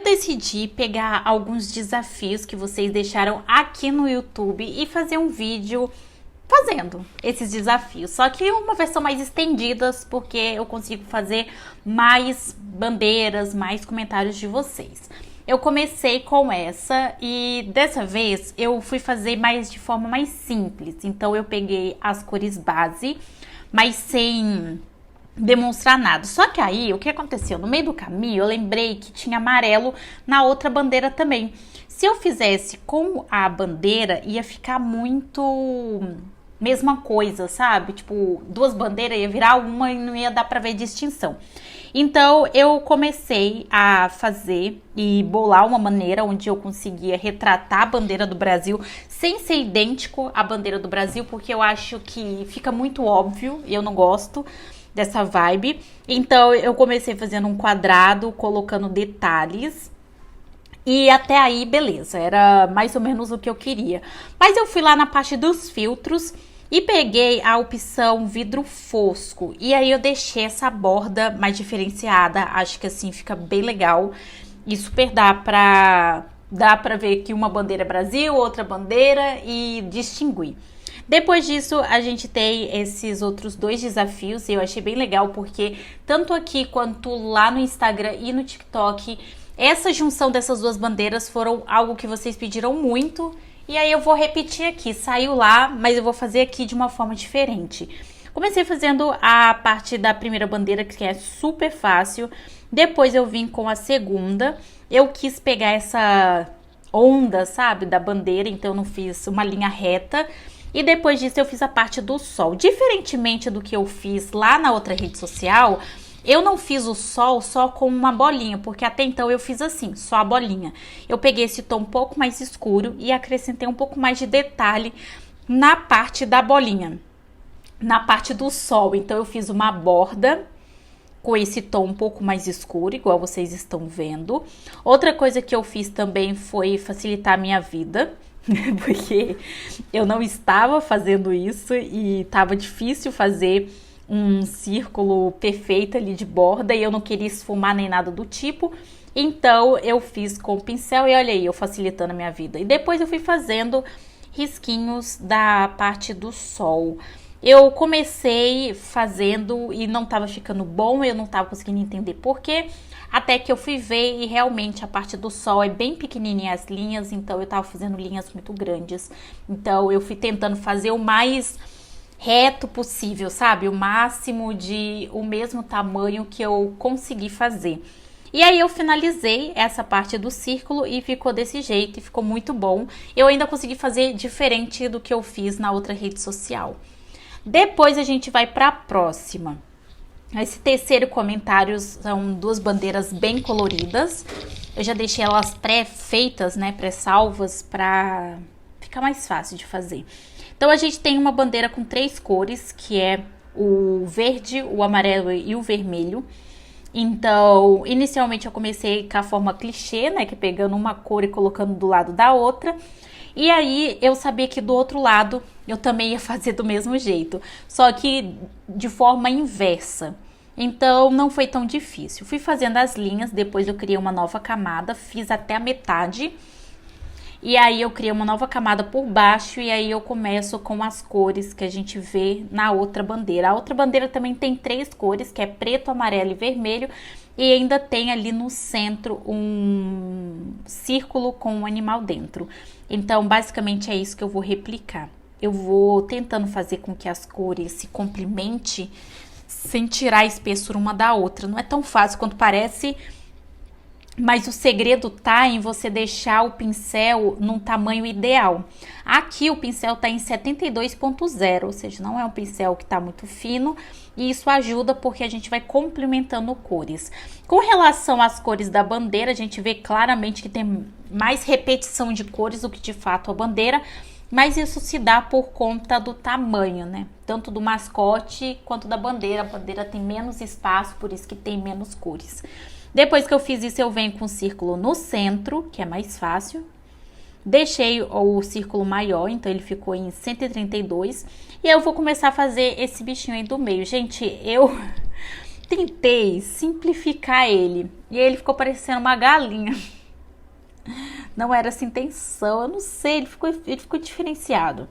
decidi pegar alguns desafios que vocês deixaram aqui no YouTube e fazer um vídeo fazendo esses desafios, só que uma versão mais estendidas, porque eu consigo fazer mais bandeiras, mais comentários de vocês. Eu comecei com essa e dessa vez eu fui fazer mais de forma mais simples, então eu peguei as cores base, mas sem demonstrar nada. Só que aí, o que aconteceu? No meio do caminho, eu lembrei que tinha amarelo na outra bandeira também. Se eu fizesse com a bandeira, ia ficar muito mesma coisa, sabe? Tipo, duas bandeiras ia virar uma e não ia dar pra ver distinção. Então, eu comecei a fazer e bolar uma maneira onde eu conseguia retratar a bandeira do Brasil sem ser idêntico à bandeira do Brasil, porque eu acho que fica muito óbvio e eu não gosto dessa vibe. Então eu comecei fazendo um quadrado, colocando detalhes e até aí beleza, era mais ou menos o que eu queria. Mas eu fui lá na parte dos filtros e peguei a opção vidro fosco e aí eu deixei essa borda mais diferenciada, acho que assim fica bem legal e super dá pra ver que uma bandeira é Brasil, outra bandeira e distinguir. Depois disso, a gente tem esses outros dois desafios e eu achei bem legal porque tanto aqui quanto lá no Instagram e no TikTok, essa junção dessas duas bandeiras foram algo que vocês pediram muito e aí eu vou repetir aqui, saiu lá, mas eu vou fazer aqui de uma forma diferente. Comecei fazendo a parte da primeira bandeira, que é super fácil, depois eu vim com a segunda, eu quis pegar essa onda, sabe, da bandeira, então eu não fiz uma linha reta. E depois disso eu fiz a parte do sol. Diferentemente do que eu fiz lá na outra rede social, eu não fiz o sol só com uma bolinha, porque até então eu fiz assim, só a bolinha. Eu peguei esse tom um pouco mais escuro e acrescentei um pouco mais de detalhe na parte da bolinha, na parte do sol. Então eu fiz uma borda com esse tom um pouco mais escuro, igual vocês estão vendo. Outra coisa que eu fiz também foi facilitar a minha vida, porque eu não estava fazendo isso e estava difícil fazer um círculo perfeito ali de borda e eu não queria esfumar nem nada do tipo, então eu fiz com o pincel e olha aí, eu facilitando a minha vida. E depois eu fui fazendo risquinhos da parte do sol. Eu comecei fazendo e não estava ficando bom, eu não estava conseguindo entender por quê. Até que eu fui ver e realmente a parte do sol é bem pequenininha as linhas, então eu tava fazendo linhas muito grandes. Então eu fui tentando fazer o mais reto possível, sabe? O máximo de o mesmo tamanho que eu consegui fazer. E aí eu finalizei essa parte do círculo e ficou desse jeito e ficou muito bom. Eu ainda consegui fazer diferente do que eu fiz na outra rede social. Depois a gente vai para a próxima. Esse terceiro comentário são duas bandeiras bem coloridas. Eu já deixei elas pré-feitas, né, pré-salvas, para ficar mais fácil de fazer. Então a gente tem uma bandeira com três cores, que é o verde, o amarelo e o vermelho. Então, inicialmente eu comecei com a forma clichê, né, que é pegando uma cor e colocando do lado da outra. E aí eu sabia que do outro lado eu também ia fazer do mesmo jeito, só que de forma inversa. Então não foi tão difícil. Fui fazendo as linhas, depois eu criei uma nova camada, fiz até a metade. E aí eu criei uma nova camada por baixo e aí eu começo com as cores que a gente vê na outra bandeira. A outra bandeira também tem três cores, que é preto, amarelo e vermelho. E ainda tem ali no centro um círculo com um animal dentro. Então, basicamente é isso que eu vou replicar. Eu vou tentando fazer com que as cores se complementem sem tirar a espessura uma da outra. Não é tão fácil quanto parece, mas o segredo tá em você deixar o pincel num tamanho ideal. Aqui o pincel tá em 72.0, ou seja, não é um pincel que tá muito fino, e isso ajuda porque a gente vai complementando cores. Com relação às cores da bandeira, a gente vê claramente que tem mais repetição de cores do que de fato a bandeira, mas isso se dá por conta do tamanho, né? Tanto do mascote quanto da bandeira. A bandeira tem menos espaço, por isso que tem menos cores. Depois que eu fiz isso, eu venho com o círculo no centro, que é mais fácil. Deixei o círculo maior, então ele ficou em 132. E aí eu vou começar a fazer esse bichinho aí do meio. Gente, eu tentei simplificar ele. E ele ficou parecendo uma galinha. Não era essa intenção, eu não sei, ele ficou diferenciado.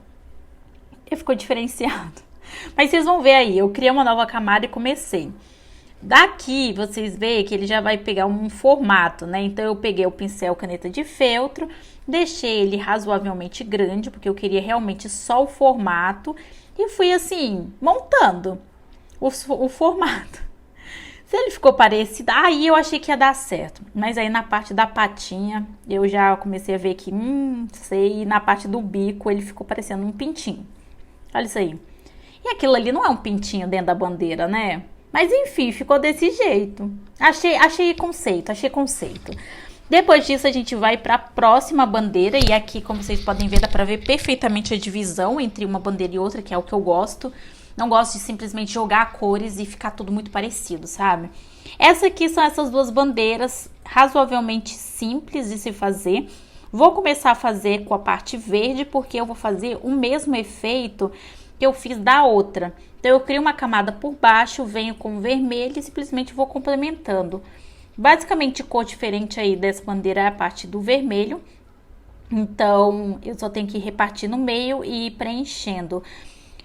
Ele ficou diferenciado. Mas vocês vão ver aí, eu criei uma nova camada e comecei. Daqui, vocês veem que ele já vai pegar um formato, né? Então, eu peguei o pincel caneta de feltro, deixei ele razoavelmente grande, porque eu queria realmente só o formato. E fui, assim, montando o formato. Se ele ficou parecido, aí eu achei que ia dar certo. Mas aí na parte da patinha, eu já comecei a ver que, sei, e na parte do bico ele ficou parecendo um pintinho. Olha isso aí. E aquilo ali não é um pintinho dentro da bandeira, né? Mas enfim, ficou desse jeito. Achei conceito. Depois disso, a gente vai para a próxima bandeira. E aqui, como vocês podem ver, dá para ver perfeitamente a divisão entre uma bandeira e outra, que é o que eu gosto. Não gosto de simplesmente jogar cores e ficar tudo muito parecido, sabe? Essa aqui são essas duas bandeiras razoavelmente simples de se fazer. Vou começar a fazer com a parte verde, porque eu vou fazer o mesmo efeito que eu fiz da outra. Então, eu crio uma camada por baixo, venho com vermelho e simplesmente vou complementando. Basicamente, cor diferente aí dessa bandeira é a parte do vermelho. Então, eu só tenho que repartir no meio e ir preenchendo.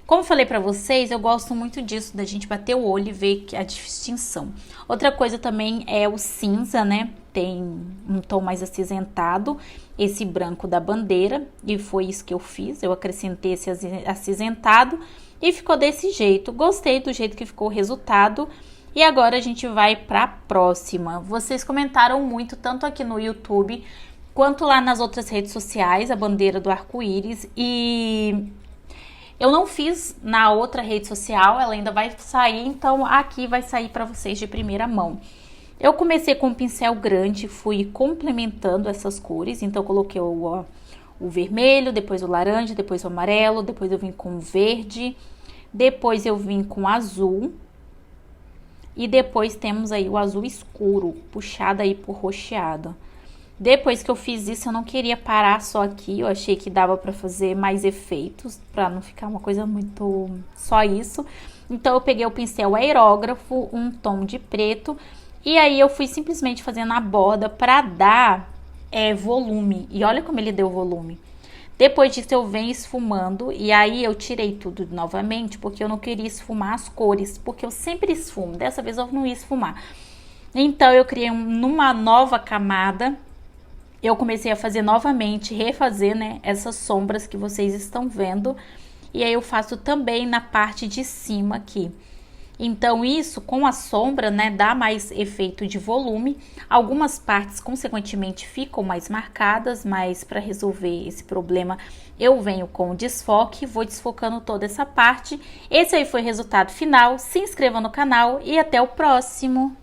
Como eu falei pra vocês, eu gosto muito disso, da gente bater o olho e ver a distinção. Outra coisa também é o cinza, né? Tem um tom mais acinzentado, esse branco da bandeira, e foi isso que eu fiz. Eu acrescentei esse acinzentado e ficou desse jeito. Gostei do jeito que ficou o resultado. E agora a gente vai pra próxima. Vocês comentaram muito, tanto aqui no YouTube, quanto lá nas outras redes sociais, a bandeira do arco-íris. E eu não fiz na outra rede social, ela ainda vai sair, então aqui vai sair para vocês de primeira mão. Eu comecei com um pincel grande, fui complementando essas cores, então eu coloquei o vermelho, depois o laranja, depois o amarelo, depois eu vim com o verde, depois eu vim com o azul, e depois temos aí o azul escuro, puxado aí por roxeado. Depois que eu fiz isso, eu não queria parar só aqui, eu achei que dava pra fazer mais efeitos, pra não ficar uma coisa muito só isso. Então, eu peguei o pincel aerógrafo, um tom de preto, e aí eu fui simplesmente fazendo a borda pra dar volume. E olha como ele deu volume. Depois disso, eu venho esfumando, e aí eu tirei tudo novamente, porque eu não queria esfumar as cores, porque eu sempre esfumo, dessa vez eu não ia esfumar. Então, eu criei numa nova camada. Eu comecei a fazer novamente, refazer, né, essas sombras que vocês estão vendo. E aí eu faço também na parte de cima aqui. Então isso, com a sombra, né, dá mais efeito de volume. Algumas partes, consequentemente, ficam mais marcadas, mas para resolver esse problema, eu venho com o desfoque, vou desfocando toda essa parte. Esse aí foi o resultado final. Se inscreva no canal e até o próximo!